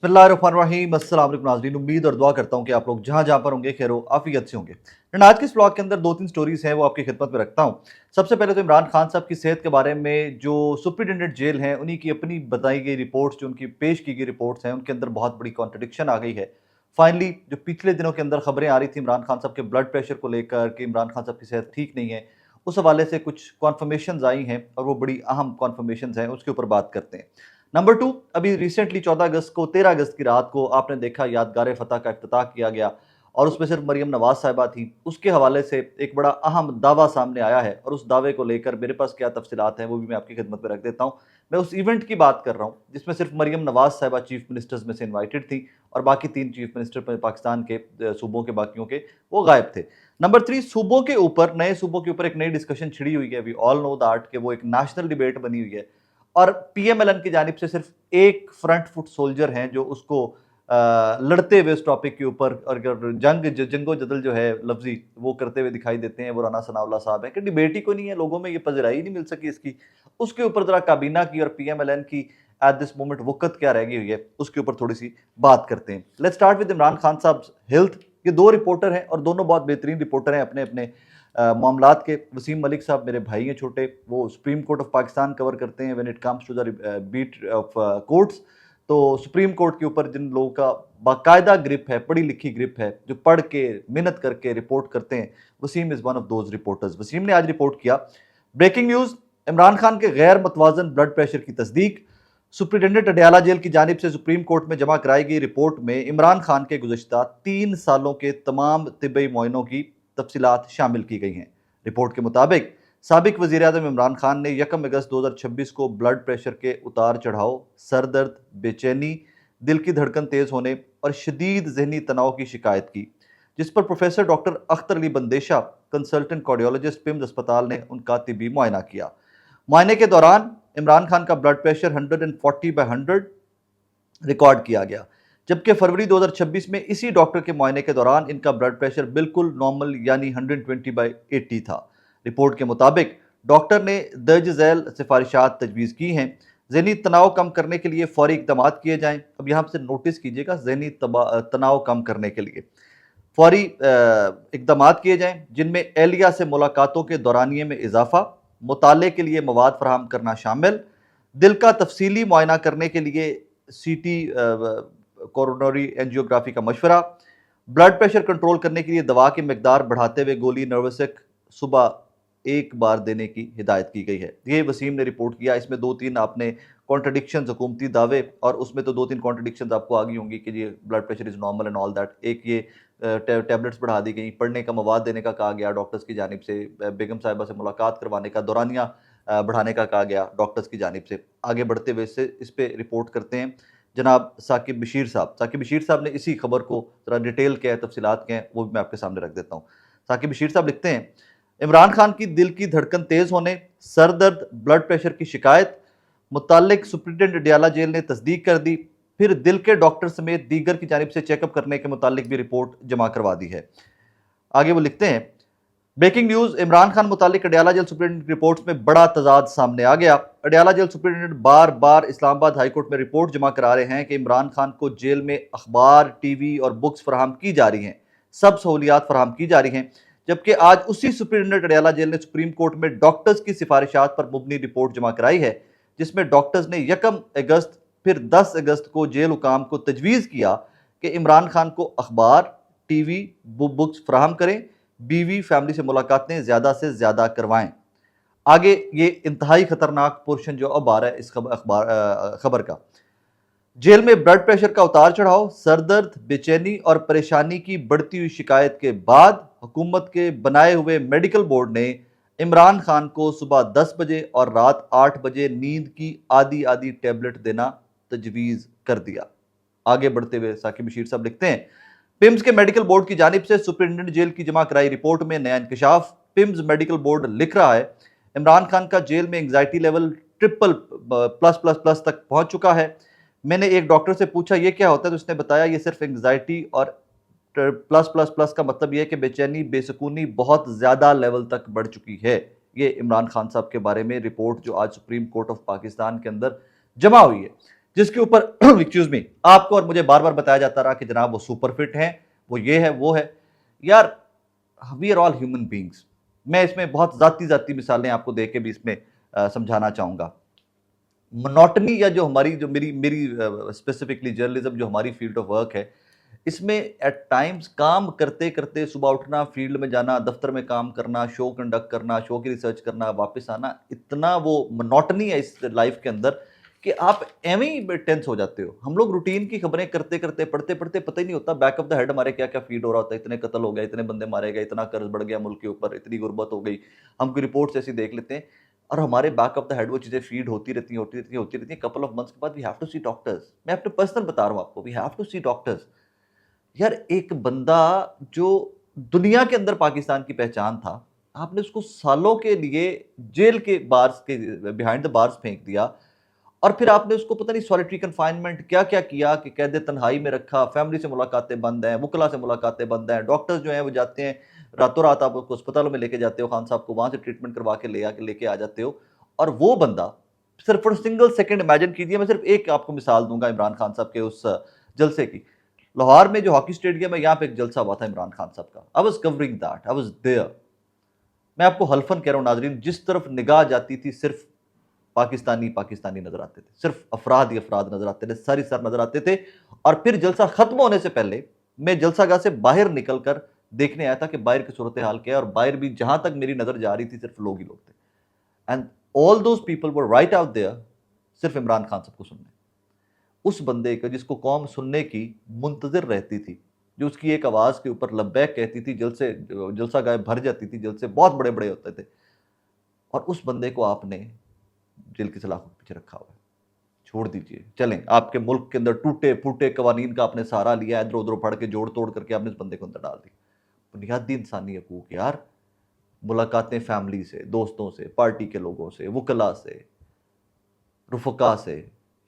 बिस्मिल्लाहिर्रहमानिर्रहीम। अस्सलाम वालेकुम नाज़रीन, उम्मीद और दुआ करता हूँ कि आप लोग जहाँ जहाँ पर होंगे खैर आफियत से होंगे। एंड आज के इस ब्लॉग के अंदर दो तीन स्टोरीज हैं वो आपकी खिदमत में रखता हूँ। सबसे पहले तो इमरान खान साहब की सेहत के बारे में जो सुप्रिटेंडेंट जेल हैं उन्हीं की अपनी बताई गई रिपोर्ट्स, जो उनकी पेश की गई रिपोर्ट्स हैं, उनके अंदर बहुत बड़ी कॉन्ट्रडिक्शन आ गई है। फाइनली जो पिछले दिनों के अंदर खबरें आ रही थी इमरान खान साहब के ब्लड प्रेशर को लेकर कि इमरान खान साहब की सेहत ठीक नहीं है, उस हवाले से कुछ कॉन्फर्मेशन आई हैं और वो बड़ी अहम कॉन्फर्मेशन हैं, उसके ऊपर बात करते हैं। नंबर टू, अभी रिसेंटली 14 अगस्त की रात को आपने देखा यादगार फतह का इफ्तिताह किया गया और उसमें सिर्फ मरियम नवाज साहिबा थी। उसके हवाले से एक बड़ा अहम दावा सामने आया है और उस दावे को लेकर मेरे पास क्या तफसीलात हैं वो भी मैं आपकी खिदमत में रख देता हूँ। मैं उस इवेंट की बात कर रहा हूँ जिसमें सिर्फ मरियम नवाज साहिबा चीफ मिनिस्टर्स में से इन्वाइटेड थी और बाकी तीन चीफ मिनिस्टर पाकिस्तान के सूबों के बाकियों के वो गायब थे। नंबर थ्री, सूबों के ऊपर, नए सूबों के ऊपर एक नई डिस्कशन छिड़ी हुई है। वी ऑल नो दैट कि वो एक नेशनल डिबेट बनी हुई है और पीएमएलएन की जानिब से सिर्फ एक फ्रंट फुट सोल्जर हैं जो उसको लड़ते हुए उस टॉपिक के ऊपर और जंगो जदल जो है लफ्जी वो करते हुए दिखाई देते हैं। वो राना सनाउल्लाह साहब है कि डिबेट ही को नहीं है, लोगों में ये पजराई नहीं मिल सकी इसकी। उसके ऊपर जरा काबीना की और पीएमएलएन की एट दिस मोमेंट वक्त क्या रह गई हुई है उसके ऊपर थोड़ी सी बात करते हैं। Let's start with Imran Khan साहब हेल्थ। ये दो रिपोर्टर हैं और दोनों बहुत बेहतरीन रिपोर्टर हैं अपने अपने मामलात के। वसीम मलिक साहब मेरे भाई हैं छोटे, वो Supreme Court of Pakistan cover करते हैं when it comes to the beat of courts. तो सुप्रीम कोर्ट के ऊपर जिन लोगों का बाकायदा ग्रिप है, पढ़ी लिखी ग्रिप है, जो पढ़ के मेहनत करके रिपोर्ट करते हैं, Waseem is one of those reporters. Waseem ने आज रिपोर्ट किया, ब्रेकिंग न्यूज, इमरान खान के गैर मुतवाजन ब्लड प्रेशर की तस्दीक। सुप्रिटेंडेंट अडयाला जेल की जानिब से सुप्रीम कोर्ट में जमा कराई गई रिपोर्ट में इमरान खान के गुज़श्ता 3 सालों के तमाम तिब्बी मुआयनों की तफसीलात शामिल की गई हैं। रिपोर्ट के मुताबिक साबिक वज़ीर-ए-आज़म इमरान खान ने 1 अगस्त 2026 को ब्लड प्रेशर के उतार चढ़ाव, सर दर्द, बेचैनी, दिल की धड़कन तेज़ होने और शदीद जहनी तनाव की शिकायत की, जिस पर professor doctor Akhtar Ali Bandesha, consultant cardiologist, PIMS अस्पताल ने उनका तिबी मुआयना किया। मुआयने के दौरान इमरान खान का ब्लड प्रेशर 140/100 रिकॉर्ड किया गया, जबकि फरवरी 2026 में इसी डॉक्टर के मुआयने के दौरान इनका ब्लड प्रेशर बिल्कुल नॉर्मल यानी 120/80 था। रिपोर्ट के मुताबिक डॉक्टर ने दर्ज झैल सिफारिशात तजवीज़ की हैं। जहनी तनाव कम करने के लिए फौरी इकदाम किए जाएं। अब यहाँ से नोटिस कीजिएगा, जहनी तनाव कम करने के लिए फौरी इकदाम किए जाएं, जिनमें एहलिया से मुलाकातों के दौरानिए में इजाफा, मुताले के लिए मवाद फराहम करना शामिल, दिल का तफसीली मुआयना करने के लिए सीटी कोरोनरी एंजियोग्राफी का मशवरा, ब्लड प्रेशर कंट्रोल करने के लिए दवा की मकदार बढ़ाते हुए गोली नर्वसिक सुबह एक बार देने की हिदायत की गई है। ये वसीम ने रिपोर्ट किया। इसमें दो तीन आपने कॉन्ट्रडिक्शन, हुकूमती दावे, और उसमें तो दो तीन कॉन्ट्रडिक्शन आपको आ गई होंगी कि ये blood pressure is normal and all that. एक ये टैबलेट्स बढ़ा दी गई, पढ़ने का मवाद देने का कहा गया डॉक्टर्स की जानिब से, बेगम साहिबा से मुलाकात करवाने का दौरानिया बढ़ाने का कहा गया डॉक्टर्स की जानिब से। आगे बढ़ते हुए इस पर रिपोर्ट करते हैं जनाब साकिब बशीर साहब। साकिब बशीर साहब ने इसी खबर को ज़रा डिटेल क्या है, तफसीलात क्या हैं, वो भी मैं आपके सामने रख देता हूँ। साकिब बशीर साहब लिखते हैं, इमरान खान की दिल की धड़कन तेज़ होने, सर दर्द, ब्लड प्रेशर की शिकायत मुतालिक सुप्रिटेंडेंट अडयाला जेल ने तस्दीक कर दी। फिर दिल के डॉक्टर समेत दीगर की जानिब से चेकअप करने के मुतालिक भी रिपोर्ट जमा करवा दी है। आगे वो लिखते हैं, ब्रेकिंग न्यूज, इमरान खान मुतालिक अडयाला जेल सुप्रिटेंडेंट रिपोर्ट्स में बड़ा तजाद सामने आ गया। अडयाला जेल सुप्रिटेंडेंट बार बार इस्लामाबाद हाईकोर्ट में रिपोर्ट जमा करा रहे हैं कि इमरान खान को जेल में अखबार, टीवी और बुक्स फराहम की जा रही हैं, सब सहूलियात फराहम की जा रही हैं, जबकि आज उसी सुप्रिटेंडेंट अडयाला जेल ने सुप्रीम कोर्ट में डॉक्टर्स की सिफारिशात पर मुबनी रिपोर्ट जमा कराई है, जिसमें डॉक्टर्स ने 1 अगस्त फिर 10 अगस्त को जेल हुकाम को तजवीज़ किया कि इमरान खान को अखबार, टीवी, बुक्स फराहम करें, बीवी फैमिली से मुलाकातें ज़्यादा से ज़्यादा करवाएं। आगे ये इंतहाई खतरनाक पोर्शन जो अब आ रहा है इस खबर का, जेल में ब्लड प्रेशर का उतार चढ़ाव, सर दर्द, बेचैनी और परेशानी की बढ़ती हुई शिकायत के बाद हुकूमत के बनाए हुए मेडिकल बोर्ड ने इमरान खान को सुबह 10 बजे और रात 8 बजे नींद की आधी आधी टेबलेट देना तजवीज़ कर दिया। आगे बढ़ते हुए साकिब बशीर साहब लिखते हैं, पिम्स के मेडिकल बोर्ड की जानिब से सुप्रिटेंडेंट जेल की जमा कराई रिपोर्ट में नया इंकशाफ। पिम्स मेडिकल बोर्ड लिख रहा है, इमरान खान का जेल में anxiety level triple plus plus plus तक पहुंच चुका है। मैंने एक डॉक्टर से पूछा ये क्या होता है, तो उसने बताया ये सिर्फ एंग्जाइटी और प्लस प्लस प्लस का मतलब ये है कि बेचैनी, बेसुकूनी बहुत ज़्यादा लेवल तक बढ़ चुकी है। ये इमरान खान साहब के बारे में रिपोर्ट जो आज सुप्रीम कोर्ट ऑफ पाकिस्तान के अंदर जमा हुई है, जिसके ऊपर एक्सक्यूज मी आपको और मुझे बार बार बताया जाता रहा कि जनाब वो सुपर फिट हैं, वो ये है वो है। यार we are all human beings. मैं इसमें बहुत जाती जाती मिसालें आपको दे के भी इसमें समझाना चाहूंगा। मोनोटनी या जो हमारी जो मेरी मेरी स्पेसिफिकली जर्नलिज्म जो हमारी फील्ड ऑफ वर्क है, इसमें एट टाइम्स काम करते करते सुबह उठना, फील्ड में जाना, दफ्तर में काम करना, शो कंडक्ट करना, शो की रिसर्च करना, वापस आना, इतना वो मोनोटनी है इस लाइफ के अंदर कि आप एवं ही टेंस हो जाते हो। हम लोग रूटीन की खबरें करते करते पढ़ते पढ़ते पता ही नहीं होता बैक ऑफ द हेड हमारे क्या क्या फीड हो रहा होता है। इतने कत्ल हो गए, इतने बंदे मारे गए, इतना कर्ज बढ़ गया मुल्क के ऊपर, इतनी गुर्बत हो गई, हम कोई रिपोर्ट्स ऐसी देख लेते हैं और हमारे बैक ऑफ द हेड वो चीजें फीड होती रहती हैं। कपल ऑफ मंथ्स के बाद we have to see doctors. मैं अपने पर्सनल बता रहा हूँ आपको, we have to see doctors. यार एक बंदा जो दुनिया के अंदर पाकिस्तान की पहचान था, आपने उसको सालों के लिए जेल के बार्स के बिहाइंड द बार्स फेंक दिया और फिर आपने उसको पता नहीं सॉलिटरी कन्फाइनमेंट क्या क्या किया कि कैद तन्हाई में रखा, फैमिली से मुलाकातें बंद हैं, वकला से मुलाकातें बंद हैं, डॉक्टर्स जो हैं वो जाते हैं रातों रात, आप उसको अस्पतालों में लेके जाते हो, खान साहब को वहां से ट्रीटमेंट करवा के लेके आ जाते हो। और वो बंदा सिर्फ फॉर सिंगल सेकंड इमेजिन कीजिए, मैं सिर्फ एक आपको मिसाल दूंगा इमरान खान साहब के उस जलसे की। लाहौर में जो हॉकी स्टेडियम है, यहाँ पे एक जलसा हुआ था इमरान खान साहब का। I was covering that, I was there. मैं आपको हल्फन कह रहा हूं नाजरीन, जिस तरफ निगाह जाती थी सिर्फ पाकिस्तानी पाकिस्तानी नजर आते थे, सिर्फ अफराद ही अफराद नजर आते थे, सारी सर नजर आते थे। और फिर जलसा खत्म होने से पहले मैं जलसागाह से बाहर निकलकर देखने आया था कि बाहर की सूरत हाल क्या है, और बाहर भी जहां तक मेरी नजर जा रही थी सिर्फ लोग ही लोग थे। And all those people were right out there सिर्फ इमरान खान साहब को सुनने। उस बंदे को जिसको कौम सुनने की मुंतजिर रहती थी, जो उसकी एक आवाज के ऊपर लब्बैक कहती थी, जलसा गाय भर जाती थी, जलसे बहुत बड़े बड़े होते थे, और उस बंदे को आपने जेल की सलाखों के पीछे रखा हुआ है। छोड़ दीजिए, चलें, आपके मुल्क के अंदर टूटे फूटे कवानीन का आपने सहारा लिया, इधर उधर पढ़ के जोड़ तोड़ करके आपने इस बंदे को अंदर डाल दी। बुनियादी इंसानी हकूक यार, मुलाकातें फैमिली से, दोस्तों से, पार्टी के लोगों से, वकला से, रुफका से,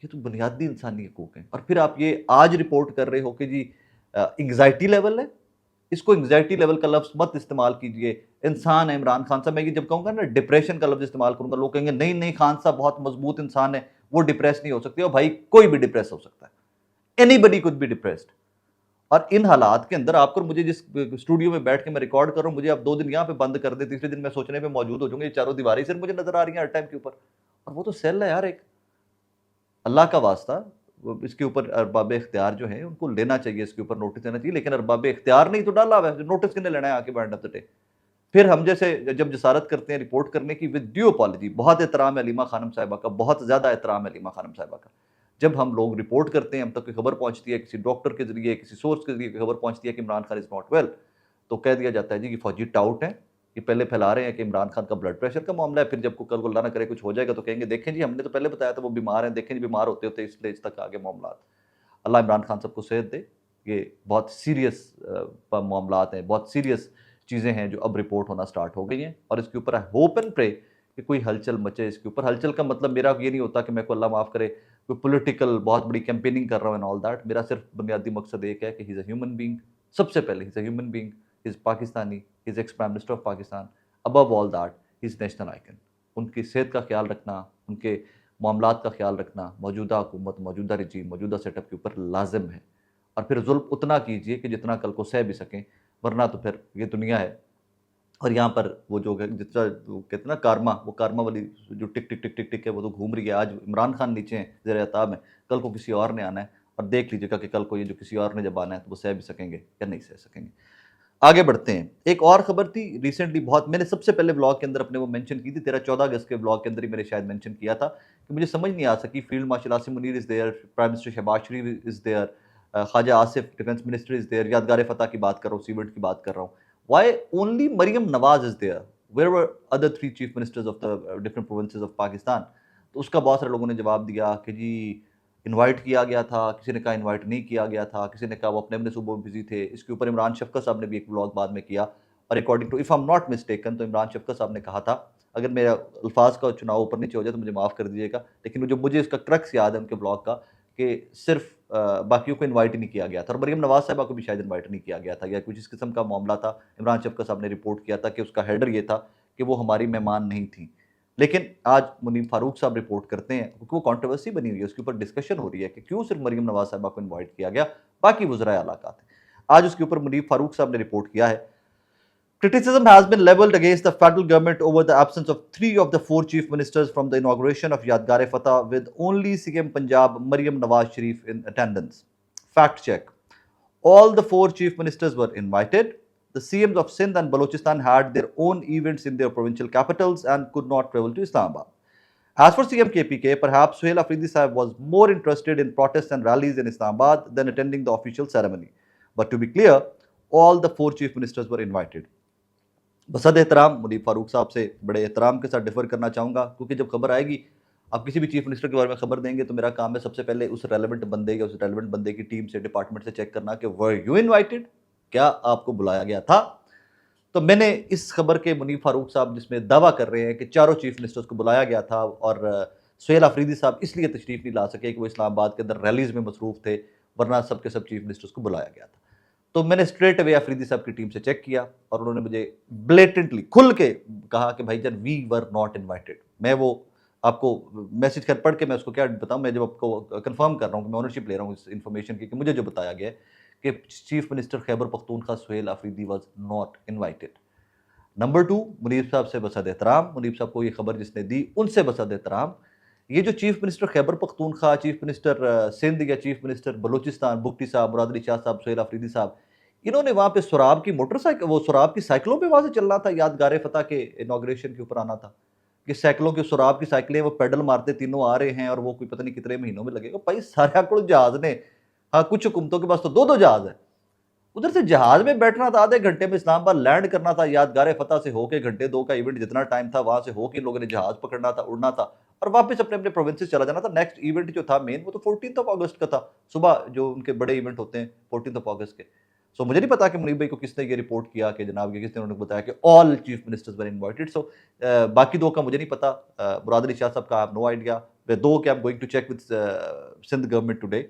ये तो बुनियादी इंसानी हकूक हैं। और फिर आप ये आज रिपोर्ट कर रहे हो कि जी एंग्जाइटी लेवल है। इसको एंग्जाइटी लेवल का लफ्ज मत इस्तेमाल कीजिए। इंसान है इमरान खान साहब, मैं ये जब कहूंगा ना डिप्रेशन का लफ्ज इस्तेमाल करूंगा, लोग कहेंगे नहीं नहीं खान साहब बहुत मजबूत इंसान है, वो डिप्रेस नहीं हो सकते। और भाई कोई भी डिप्रेस हो सकता है, एनीबडी कुड बी डिप्रेस्ड। और इन हालात के अंदर आपको, मुझे जिस स्टूडियो में बैठ के मैं रिकॉर्ड कर रहा हूं, मुझे आप 2 दिन यहाँ पे बंद कर दे, तीसरे दिन मैं सोचने पे मौजूद हो जाऊंगा, ये चारों दीवारें सिर्फ मुझे नजर आ रही हैं हर टाइम के ऊपर, और वो तो सेल है यार एक। अल्लाह का वास्ता, इसके ऊपर अरबाब इख्तियार जो है उनको लेना चाहिए, इसके ऊपर नोटिस देना चाहिए। लेकिन अरबाब इख्तियार नहीं तो डाला हुआ है, नोटिस किन्हें लेना है आके एंड ऑफ द डे। फिर हम जैसे जब जसारत करते हैं रिपोर्ट करने की, विद ड्यू अपॉलॉजी, बहुत एहतराम है अलीमा खानम साहिबा का, बहुत ज़्यादा एहतराम है अलीमा खानम साहिबा का। जब हम लोग रिपोर्ट करते हैं, हम तक कोई खबर पहुंचती है, किसी डॉक्टर के जरिए, किसी सोर्स के जरिए खबर पहुंचती है कि Imran Khan is not well, तो कह दिया जाता है जी कि फौजी टाउट है, ये पहले फैला रहे हैं कि इमरान खान का ब्लड प्रेशर का मामला है। फिर जब को कल को अल्लाह ना करे कुछ हो जाएगा तो कहेंगे देखें जी हमने तो पहले बताया था वो बीमार हैं, देखें जी बीमार होते होते इस स्टेज तक आगे मामला। अल्लाह इमरान खान साहब को सेहत दे। ये बहुत सीरियस मामला हैं, बहुत सीरियस चीज़ें हैं जो अब रिपोर्ट होना स्टार्ट हो गई हैं, और इसके ऊपर आई होप एंड प्रे कि कोई हलचल मचे इसके ऊपर। हलचल का मतलब मेरा ये नहीं होता कि मैं को अल्लाह माफ़ करे कोई पॉलिटिकल बहुत बड़ी कैंपेनिंग कर रहा हूँ एंड ऑल दैट। मेरा सिर्फ बुनियादी मकसद एक है कि he is a human being. सबसे पहले he is a human being, he is Pakistani, he is ex prime minister of Pakistan, above all that he is national icon. उनकी सेहत का ख्याल रखना, उनके मामलात का ख्याल रखना मौजूदा हुकूमत, मौजूदा रजीम, मौजूदा सेटअप के ऊपर लाजिम है। और फिर जुल्म उतना कीजिए कि जितना कल को सह भी सकें, वरना तो फिर ये दुनिया है। और यहाँ पर वो जो जितना वो कहते हैं ना कारमा, वो कारमा वाली जो टिक टिक टिक टिक टिक है वो तो घूम रही है। आज इमरान खान नीचे हैं ज़ेर अताब में, कल को किसी और ने आना है, और देख लीजिएगा कि कल को ये जो किसी और ने जब आना है तो वो सह भी सकेंगे या नहीं सह सकेंगे। आगे बढ़ते हैं। एक और खबर थी रिसेंटली, बहुत मैंने सबसे पहले ब्लॉग के अंदर अपने वो मेंशन की थी, 13-14 अगस्त के ब्लॉग के अंदर ही मैंने शायद मेंशन किया था कि मुझे समझ नहीं आ सकी। Field marshal Asim Munir is there, prime minister Shehbaz Sharif is there, Khawaja Asif defence minister is there, यादगार फतह की बात कर रहा हूँ, सीमेंट की बात कर रहा हूँ। Why only Maryam Nawaz is there, where were other 3 chief ministers of the different provinces of Pakistan. तो उसका बहुत सारे लोगों ने जवाब दिया कि जी इनवाइट किया गया था, किसी ने कहा इनवाइट नहीं किया गया था, किसी ने कहा वो अपने अपने सूबों में बिजी थे। इसके ऊपर इमरान शफकत साहब ने भी एक ब्लॉग बाद में किया, और according to if I am not mistaken तो इमरान शफकत साहब ने कहा था, अगर मेरा अल्फाज का चुनाव ऊपर नीचे हो जाए तो मुझे माफ़ कर दीजिएगा, लेकिन जो मुझे इसका क्रक्स याद है उनके ब्लॉग का, कि सिर्फ बाकियों को इनवाइट ही नहीं किया गया था, और मरियम नवाज साहबा को भी शायद इनवाइट नहीं किया गया था, या कुछ इस किस्म का मामला था। इमरान शफकत साहब ने रिपोर्ट किया था कि उसका हेडर ये था कि वो हमारी मेहमान नहीं थी। लेकिन आज मुनीम फारूक साहब रिपोर्ट करते हैं, क्योंकि वो कंट्रोवर्सी बनी हुई है, उसके ऊपर डिस्कशन हो रही है कि क्यों सिर्फ मरियम नवाज साहिबा को इन्वाइट किया गया, बाकी वज़राए आला का थे। आज उसके ऊपर मुनीम फारूक साहब ने रिपोर्ट किया है। Criticism has been leveled against the federal government over the absence of 3 of the 4 chief ministers from the inauguration of Yadgar-e-Fatah, with only CM Punjab Maryam Nawaz Sharif in attendance. Fact check. All the 4 chief ministers were invited. The CMs of Sindh and Balochistan had their own events in their provincial capitals and could not travel to Islamabad. As for CM KPK, perhaps Suhail Afridi Sahib was more interested in protests and rallies in Islamabad than attending the official ceremony. But to be clear, all the 4 chief ministers were invited. बसद एहतराम मुनीम फारूक साहब से बड़े एहतराम के साथ differ करना चाहूँगा, क्योंकि जब खबर आएगी, आप किसी भी चीफ मिनिस्टर के बारे में खबर देंगे तो मेरा काम है सबसे पहले उस रेलेवेंट बंदे या उस रेलेवेंट बंदे की टीम से, डिपार्टमेंट से चेक करना कि वर यू इनवाइटेड, क्या आपको बुलाया गया था। तो मैंने इस खबर के मुनीम फारूक साहब जिसमें दावा कर रहे हैं कि चारों चीफ मिनिस्टर्स को बुलाया गया था और सुहेल अफरीदी साहब इसलिए तशरीफ नहीं ला सके कि वो इस्लामाबाद के अंदर रैलीज में मसरूफ थे, वरना सबके सब चीफ मिनिस्टर्स को बुलाया गया था। तो मैंने स्ट्रेट अवे अफरीदी साहब की टीम से चेक किया और उन्होंने मुझे ब्लेटेंटली खुल के कहा कि भाईजान वी वर नॉट इनवाइटेड। मैं वो आपको मैसेज कर पढ़ के मैं उसको क्या बताऊं, मैं जब आपको कंफर्म कर रहा हूं कि मैं ओनरशिप ले रहा हूं इस इन्फॉर्मेशन की कि मुझे जो बताया गया है कि chief minister Khyber Pakhtunkhwa Sohail Afridi was not invited. Number 2, Muneeb साहब से बसद एहतराम, मुनीब साहब को ये खबर जिसने दी उनसे बसद एहतराम। ये जो chief minister Khyber Pakhtunkhwa, chief minister Sindh या चीफ मिनिस्टर बलूचिस्तान बुगटी साहब, मुराद अली शाह साहब, सुहेल अफरीदी साहब, इन्होंने वहाँ पे सुराब की मोटरसाइकिल, वो सुराब की साइकिलों पे वहाँ से चलना था, यादगार फतह के इनॉग्रेशन के ऊपर आना था कि साइकिलों की सुराब की साइकिलें वो पेडल मारते तीनों आ रहे हैं और वो कोई पता नहीं कितने महीनों में लगेगा। भाई सारे को जहाज ने, हाँ कुछ हुकूमतों के पास तो 2-2 जहाज है। उधर से जहाज में बैठना था, आधे घंटे में इस्लामाबाद लैंड करना था, यादगार फतह से होके घंटे 2 का इवेंट जितना टाइम था वहां से होके लोगों ने जहाज पकड़ना था, उड़ना था और वापस अपने अपने प्रोविंसेस चला जाना था। नेक्स्ट इवेंट जो था मेन वो तो 14 अगस्त का था, सुबह जो उनके बड़े इवेंट होते हैं 14 अगस्त के। सो मुझे नहीं पता कि मुनीब भाई को किसने ये रिपोर्ट किया कि जनाब ये किसने उन्होंने बताया कि ऑल चीफ मिनिस्टर्स वर इनवाइटेड। सो बाकी 2 का मुझे नहीं पता, मुराद अली शाह साहब का आई हैव नो आइडिया, वे 2 के I am going to check with Sindh government today.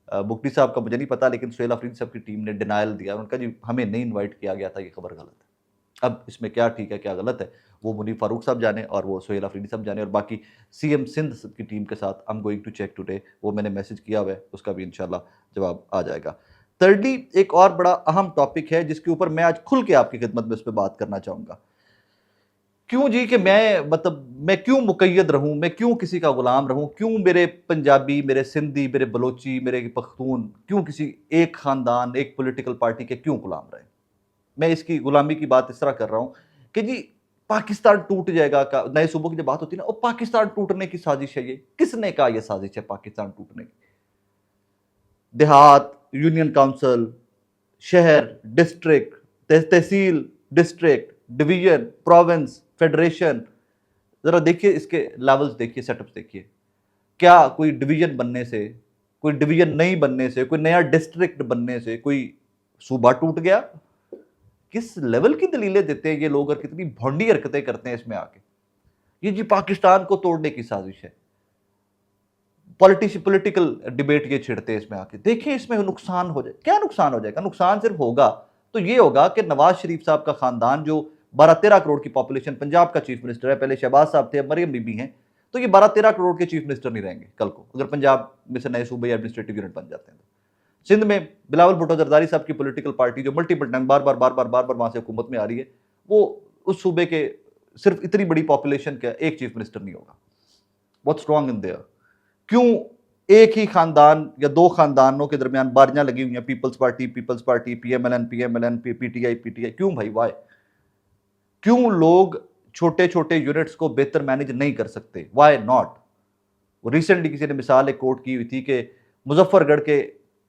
Bugti साहब का मुझे नहीं पता, लेकिन सुहेल अफरीदी साहब की टीम ने डिनायल दिया, उनका जी हमें नहीं इनवाइट किया गया था, ये खबर गलत है। अब इसमें क्या ठीक है क्या गलत है वो मुनीब फारूक साहब जाने और वो सुहेल अफरीदी साहब जाने, और बाकी सीएम सिंध की टीम के साथ I am going to check today, वो मैंने मैसेज किया हुआ है, उसका भी इंशाल्लाह जवाब आ जाएगा। thirdly, एक और बड़ा अहम टॉपिक है जिसके ऊपर मैं आज खुल के आपकी खिदमत में उस पर बात करना चाहूंगा। क्यों जी कि मैं क्यों मुकैयद रहूं, मैं क्यों किसी का गुलाम रहूं, क्यों मेरे पंजाबी, मेरे सिंधी, मेरे बलोची, मेरे पख्तून क्यों किसी एक खानदान, एक पॉलिटिकल पार्टी के क्यों गुलाम रहे। मैं इसकी गुलामी की बात इस तरह कर रहा हूं कि जी पाकिस्तान टूट जाएगा का नए सूबों की जब बात होती है ना, और पाकिस्तान टूटने की साजिश है, ये किसने कहा यह साजिश है पाकिस्तान टूटने की। देहात, यूनियन काउंसिल, शहर, डिस्ट्रिक्ट, तहसील, डिस्ट्रिक्ट, डिवीजन, प्रोविंस, फेडरेशन, जरा देखिए इसके लेवल्स देखिए, सेटअप्स देखिए। क्या कोई डिवीजन बनने से, कोई डिवीजन नहीं बनने से, कोई नया डिस्ट्रिक्ट बनने से कोई सूबा टूट गया? किस लेवल की दलीलें देते हैं ये लोग और कितनी भोंडी हरकतें करते हैं इसमें आके। ये जी पाकिस्तान को तोड़ने की साजिश है, पॉलिटिकल डिबेट ये छिड़ते हैं इसमें आके। देखिए इसमें नुकसान हो जाए, क्या नुकसान हो जाएगा? नुकसान सिर्फ होगा तो ये होगा कि नवाज शरीफ साहब का खानदान जो 12-13 करोड़ की पॉपुलेशन, पंजाब का चीफ मिनिस्टर है, पहले शहबाज साहब थे, अब मरियम बीबी हैं, तो ये 12-13 करोड़ के चीफ मिनिस्टर नहीं रहेंगे कल को, अगर पंजाब में से नए सूबे एडमिनिस्ट्रेटिव यूनिट बन जाते हैं। सिंध में बिलावल भुट्टो जरदारी साहब की पॉलिटिकल पार्टी जो मल्टीपल टाइम बार बार वहां से हुकूमत में आ रही है, वो उस सूबे के सिर्फ इतनी बड़ी पॉपुलेशन का एक चीफ मिनिस्टर नहीं होगा। What's wrong in their? क्यों एक ही खानदान या 2 खानदानों के दरमियान बारियां लगी हुई हैं, पीपल्स पार्टी, पीएमएलएन, पीटीआई, क्यों भाई? वाई? क्यों लोग छोटे छोटे यूनिट्स को बेहतर मैनेज नहीं कर सकते? Why not? रिसेंटली किसी ने मिसाल एक कोट की हुई थी कि मुजफ्फरगढ़ के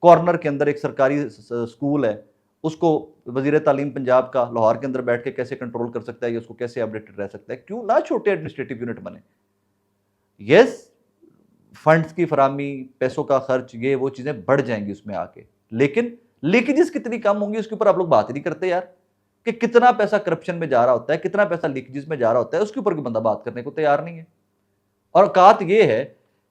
कॉर्नर के अंदर एक सरकारी स्कूल है, उसको वजीर तालीम पंजाब का लाहौर के अंदर बैठ के कैसे कंट्रोल कर सकता है या उसको कैसे अपडेटेड रह सकता है? क्यों ना छोटे एडमिनिस्ट्रेटिव यूनिट बने? यस, फंड्स की फरामी, पैसों का खर्च, ये वो चीजें बढ़ जाएंगी उसमें आके, लेकिन लीकेजेस कितनी कम होंगी उसके ऊपर आप लोग बात ही नहीं करते यार, कि कितना पैसा करप्शन में जा रहा होता है, कितना पैसा लीकेजेस में जा रहा होता है, उसके ऊपर कोई बंदा बात करने को तैयार नहीं है। और औकात ये है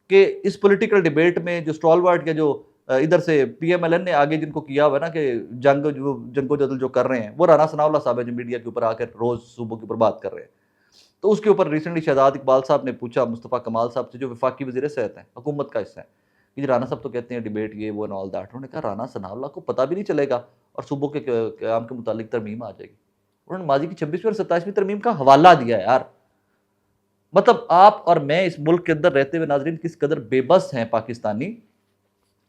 कि इस पॉलिटिकल डिबेट में जो स्टॉलवर्ट या जो इधर से पीएमएलएन ने आगे जिनको किया हुआ है ना कि जंगो जदल जो कर रहे हैं, वो राना सनाउल्लाह साहब है जो मीडिया के ऊपर आकर रोज सूबों के ऊपर बात कर रहे हैं। तो उसके ऊपर रिसेंटली शहजाद इकबाल साहब ने पूछा मुस्तफ़ा कमाल साहब से, जो वफाकी वज़ीर सेहत हैं, हुकूमत का हिस्सा है, कि जी राना साहब तो कहते हैं डिबेट ये वो एंड ऑल दैट। उन्होंने कहा राना सनाउल्लाह को पता भी नहीं चलेगा और सूबों के क़याम के मुतालिक तरमीम आ जाएगी। उन्होंने माजी की 26वीं और 27वीं तरमीम का हवाला दिया है यार। मतलब आप और मैं इस मुल्क के अंदर रहते हुए नाज़रीन किस कदर बेबस हैं पाकिस्तानी।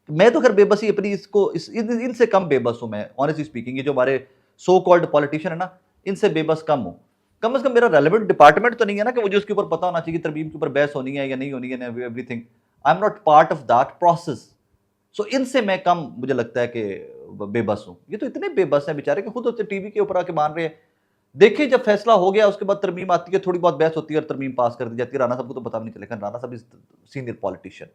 मैं तो खैर बेबसी अपनी इसको इनसे कम बेबस हूं मैं, ऑनेस्टली स्पीकिंग। ये जो हमारे सो कॉल्ड पॉलिटिशियन है ना, इनसे बेबस कम हूं। कम से कम मेरा रेलेवेंट डिपार्टमेंट तो नहीं है ना कि मुझे उसके ऊपर पता होना चाहिए कि तरमीम के ऊपर बहस होनी है या नहीं होनी है, everything. I am not part of that process. So इनसे मैं कम मुझे लगता है कि बेबस हूं। ये तो इतने बेबस हैं बेचारे कि खुद होते टीवी के ऊपर आके मान रहे हैं। देखिए जब फैसला हो गया उसके बाद तरमीम आती है, थोड़ी बहुत बहस होती है और तरमीम पास कर दी जाती है। राना साहब को तो पता भी नहीं चलेगा। राना साहब इज सीनियर पॉलिटिशियन,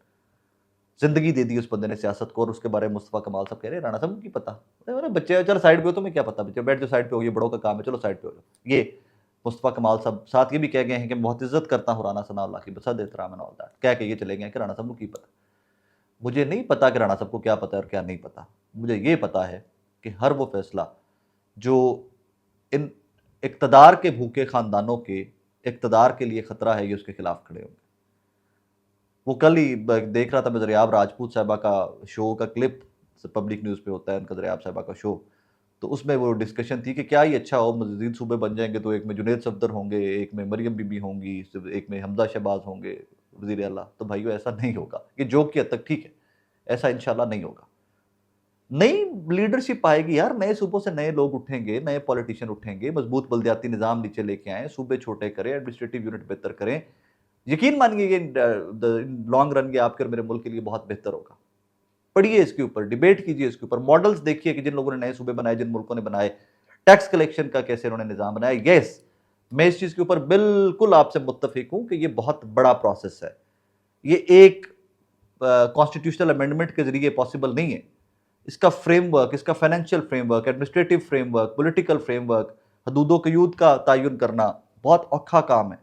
जिंदगी दे दी उस बंदे ने सियासत को, और उसके बारे में मुस्तफा कमाल साहब कह रहे हैं राणा साहब को की पता। अरे बच्चे चल साइड पे हो, तुम्हें क्या पता, बच्चे बैठ जाओ साइड पे हो, ये बड़ों का काम है, चलो साइड पे हो जाओ। ये मुस्तफा कमाल साहब साथ ये भी कह गए हैं कि मैं बहुत इज्जत करता हूँ राना सनाउल्लाह की, बसद एहतराम एंड ऑल दैट, कह के ये चले गए कि राणा साहब को की पता। मुझे नहीं पता कि राणा साहब को क्या पता है और क्या नहीं पता। मुझे ये पता है कि हर वो फैसला जो इन इक्तदार के भूखे खानदानों के इक्तदार के लिए खतरा है, ये उसके खिलाफ खड़े होंगे। वो कल ही देख रहा था मैं, ज़रियाब राजपूत साहबा का शो का क्लिप पब्लिक न्यूज़ पे होता है उनका, ज़रियाब साहबा का शो। तो उसमें वो डिस्कशन थी कि क्या ही अच्छा हो, मज़ीद सूबे बन जाएंगे तो एक में जुनैद सफदर होंगे, एक में मरियम बीबी होंगी, एक में हमजा शहबाज होंगे वज़ीर आला। तो भाइयों ऐसा नहीं होगा। ये जोक की हद तक ठीक है, ऐसा इंशाल्लाह नहीं होगा। नई लीडरशिप आएगी यार, नए सूबों से नए लोग उठेंगे, नए पॉलिटिशियन उठेंगे, मजबूत बल्दियाती निज़ाम नीचे लेके आए, सूबे छोटे करें, एडमिनिस्ट्रेटिव यूनिट बेहतर करें। यकीन मानिए ये लॉन्ग रन ये आपके और मेरे मुल्क के लिए बहुत बेहतर होगा। पढ़िए इसके ऊपर, डिबेट कीजिए इसके ऊपर, मॉडल्स देखिए कि जिन लोगों ने नए सूबे बनाए, जिन मुल्कों ने बनाए, टैक्स कलेक्शन का कैसे उन्होंने निज़ाम बनाया। यस, मैं इस चीज़ के ऊपर बिल्कुल आपसे मुत्तफिक हूं कि ये बहुत बड़ा प्रोसेस है। ये एक कॉन्स्टिट्यूशनल अमेंडमेंट के जरिए पॉसिबल नहीं है। इसका फ्रेमवर्क, इसका financial framework, administrative framework, political framework, हदूदो कयूद का तयन करना बहुत औखा काम है।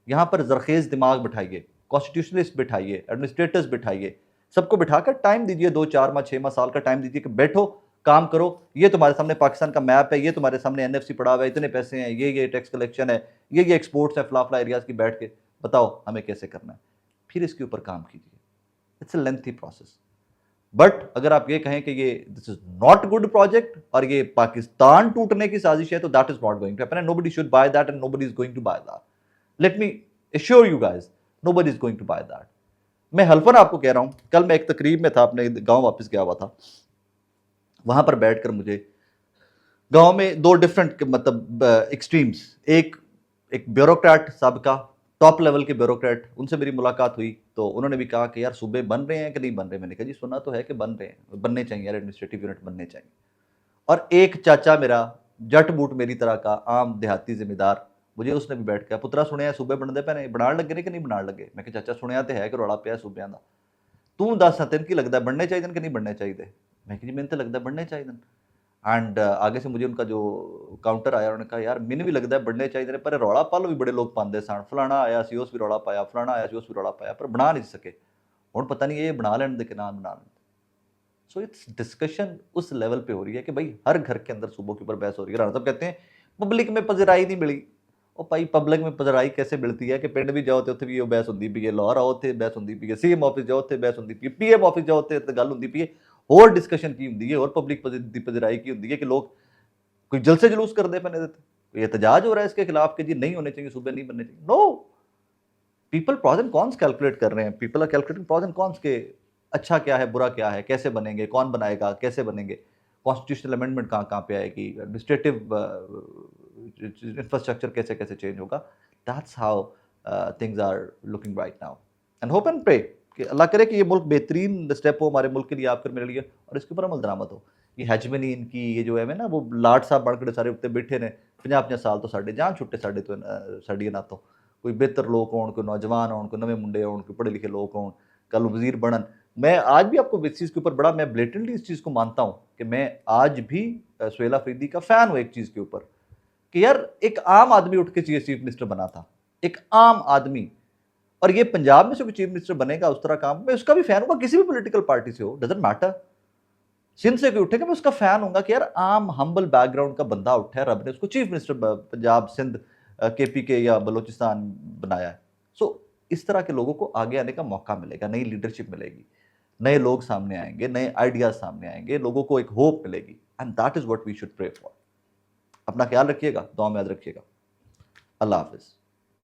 यहाँ पर जरखेज़ दिमाग बिठाइए, कॉन्स्टिट्यूशनलिस्ट बिठाइए, एडमिनिस्ट्रेटर्स बिठाइए, सबको बिठाकर टाइम दीजिए, 2-4 माह 6 माह साल का टाइम दीजिए कि बैठो काम करो। ये तुम्हारे सामने पाकिस्तान का मैप है, ये तुम्हारे सामने एनएफसी पड़ा हुआ है, इतने पैसे हैं, ये टैक्स कलेक्शन है, ये एक्सपोर्ट्स है, फला एरियाज की, बैठ के बताओ हमें कैसे करना है, फिर इसके ऊपर काम कीजिए। It's a lengthy process. But अगर आप ये कहें कि ये this is not good project और ये पाकिस्तान टूटने की साजिश है, तो that is not going to happen and nobody should buy that and nobody is going to buy that. Let me assure you guys, nobody is going to buy that. मैं हल्फन आपको कह रहा हूं, कल मैं एक तकरीब में था, अपने गांव वापस गया हुआ था। वहां पर बैठकर मुझे गांव में दो डिफरेंट मतलब एक्सट्रीम्स, एक ब्यूरोक्रेट सबका टॉप लेवल के ब्यूरोक्रेट, उनसे मेरी मुलाकात हुई तो उन्होंने भी कहा कि यार सूबे बन रहे हैं कि नहीं बन रहे। मैंने कहा जी सुना तो है कि बन रहे हैं, बनने चाहिए यार, एडमिनिस्ट्रेटिव यूनिट बनने चाहिए। और एक चाचा मेरा जट बूट मेरी तरह का आम देहाती जिम्मेदार, मुझे उसने भी बैठ के पुत्रा सुने सूबे बनते पे बना लगे ने कि नहीं बना लगे। मैं चाचा सुनिया तो है कि रौला पिया सूबे का, तू दस तेन की लगता बनने चाहिए कि नहीं बनने चाहिए। मैं जी मैंने तो लगता बनने चाहिए। एंड आगे से मुझे उनका जो काउंटर आया, उन्होंने कहा यार मैंने भी लगता है बनने चाहिए, पर रौला पल भी बड़े लोग पाते सन, फलाना आया सी उस भी रौला पाया, फलाना आया सी उस भी रौला पाया, पर बना नहीं सके। हुण पता नहीं ये बना लैण दे कि ना बना लैण। सो इट्स डिस्कशन उस लेवल पे हो रही है कि भाई हर घर के अंदर सूबों के ऊपर बहस हो रही है। राणा साहब कहते हैं पब्लिक में पजराई नहीं मिली। और भाई पब्लिक में पजराई कैसे मिलती है कि पिंड भी जाओ तो उत्थे भी बहस होंदी पई है, लाहौर आओ उत्थे बहस होंदी पई है, सीएम ऑफिस जाओ उत्थे बहस होंदी पई है, पीएम ऑफिस जाओ उत्थे गल होंदी पई है। और डिस्कशन की होंदी है, और पब्लिक दी पजराई की होंदी है कि लोग कोई जलसे जुलूस करते पे, कोई एहतजाज हो रहा है इसके खिलाफ कि जी नहीं होने चाहिए सूबे, नहीं बनने चाहिए। No, people pros and cons calculate कर रहे हैं। People are calculating pros and cons के अच्छा क्या है, बुरा क्या है, कैसे बनेंगे, कौन बनाएगा, कैसे बनेंगे, कॉन्स्टिट्यूशनल अमेंडमेंट कहाँ कहाँ पे आएगी, एडमिनिस्ट्रेटिव इंफ्रास्ट्रक्चर कैसे कैसे चेंज होगा। That's how things are looking right now and hope and pray कि अल्लाह करे कि ये मुल्क बेहतरीन स्टेप हो हमारे मुल्क के लिए, आपके मेरे लिए, और इसके ऊपर अमल दरामद हो। ये हैजमनी इनकी ये जो है ना, वो लाट साहब बनकर सारे उत्ते बैठे ने 50-50 साल तो साढ़े जान छुट्टे साढ़े तो साड़ी ना तो कोई बेहतर लोग होण, कोई नौजवान होण, कोई नवे मुंडे होण, कोई पढ़े लिखे लोग होण, कल वजीर बनन। मैं आज भी आपको इस चीज़ के ऊपर बड़ा मैं ब्लेटेंटली इस चीज़ को मानता हूँ कि मैं आज भी सुहेल अफरीदी का फ़ैन हूँ एक चीज़ के ऊपर कि यार एक आम आदमी उठ के चीफ मिनिस्टर बना था, एक आम आदमी। और ये पंजाब में से कोई चीफ मिनिस्टर बनेगा उस तरह काम, मैं उसका भी फैन होगा, किसी भी पॉलिटिकल पार्टी से हो, डजंट मैटर। सिंध से कोई उठेगा मैं उसका फैन होगा कि यार आम हम्बल बैकग्राउंड का बंदा उठा है, रब ने उसको chief minister Punjab Sindh KPK या बलूचिस्तान बनाया है। सो इस तरह के लोगों को आगे आने का मौका मिलेगा, नई लीडरशिप मिलेगी, नए लोग सामने आएंगे, नए आइडियाज सामने आएंगे, लोगों को एक होप मिलेगी, and that is what we should pray for. अपना ख्याल रखिएगा, दुआ में याद रखिएगा। अल्लाह हाफिज़।